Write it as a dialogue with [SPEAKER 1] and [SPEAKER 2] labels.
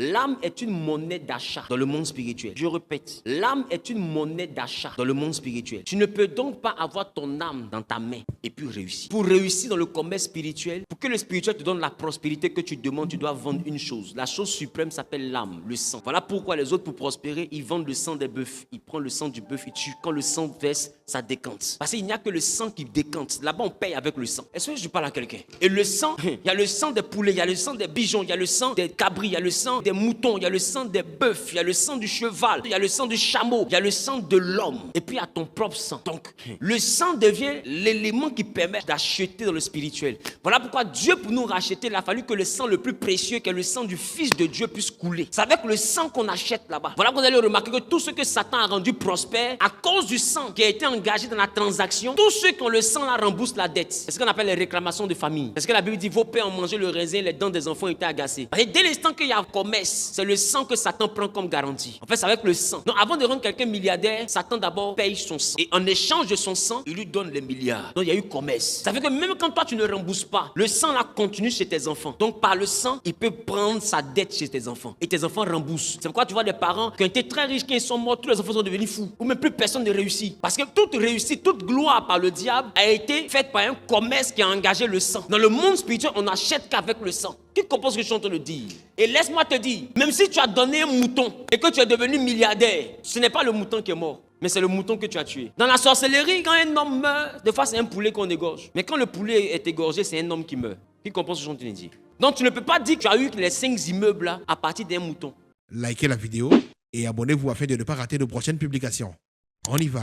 [SPEAKER 1] L'âme est une monnaie d'achat dans le monde spirituel. Je répète, l'âme est une monnaie d'achat dans le monde spirituel. Tu ne peux donc pas avoir ton âme dans ta main et puis réussir. Pour réussir dans le commerce spirituel, pour que le spirituel te donne la prospérité que tu demandes, tu dois vendre une chose. La chose suprême s'appelle l'âme, le sang. Voilà pourquoi les autres, pour prospérer, ils vendent le sang des bœufs. Ils prennent le sang du bœuf, ils tuent. Quand le sang verse, ça décante. Parce qu'il n'y a que le sang qui décante. Là-bas, on paye avec le sang. Est-ce que je parle à quelqu'un? Et le sang, il y a le sang des poulets, il y a le sang des pigeons, il y a le sang des cabris, il y a le sang des moutons, il y a le sang des bœufs, il y a le sang du cheval, il y a le sang du chameau, il y a le sang de l'homme. Et puis il y a ton propre sang. Donc, le sang devient l'élément qui permet d'acheter dans le spirituel. Voilà pourquoi Dieu, pour nous racheter, il a fallu que le sang le plus précieux, qui est le sang du Fils de Dieu, puisse couler. C'est avec le sang qu'on achète là-bas. Voilà qu'on allait remarquer que tout ce que Satan a rendu prospère, à cause du sang qui a été engagé dans la transaction, tous ceux qui ont le sang là remboursent la dette. C'est ce qu'on appelle les réclamations de famille. Parce que la Bible dit, vos pères ont mangé le raisin, les dents des enfants étaient agacées. Et dès l'instant qu'il y a un commerce, c'est le sang que Satan prend comme garantie. En fait, c'est avec le sang. Donc avant de rendre quelqu'un milliardaire, Satan d'abord paye son sang. Et en échange de son sang, il lui donne les milliards. Donc il y a eu commerce. Ça veut dire que même quand toi tu ne rembourses pas, le sang là continue chez tes enfants. Donc par le sang, il peut prendre sa dette chez tes enfants. Et tes enfants remboursent. C'est pourquoi tu vois des parents qui ont été très riches, quand ils sont morts, tous les enfants sont devenus fous. Ou même plus personne ne réussit. Parce que toute réussite, toute gloire par le diable a été faite par un commerce qui a engagé le sang. Dans le monde spirituel, on n'achète qu'avec le sang. Qui comprend ce que je suis en train de dire? Et laisse-moi te dire, même si tu as donné un mouton et que tu es devenu milliardaire, ce n'est pas le mouton qui est mort, mais c'est le mouton que tu as tué. Dans la sorcellerie, quand un homme meurt, des fois c'est un poulet qu'on égorge. Mais quand le poulet est égorgé, c'est un homme qui meurt. Qui comprend ce que je suis en train de dire? Donc tu ne peux pas dire que tu as eu les 5 immeubles là à partir d'un mouton.
[SPEAKER 2] Likez la vidéo et abonnez-vous afin de ne pas rater de prochaines publications. On y va.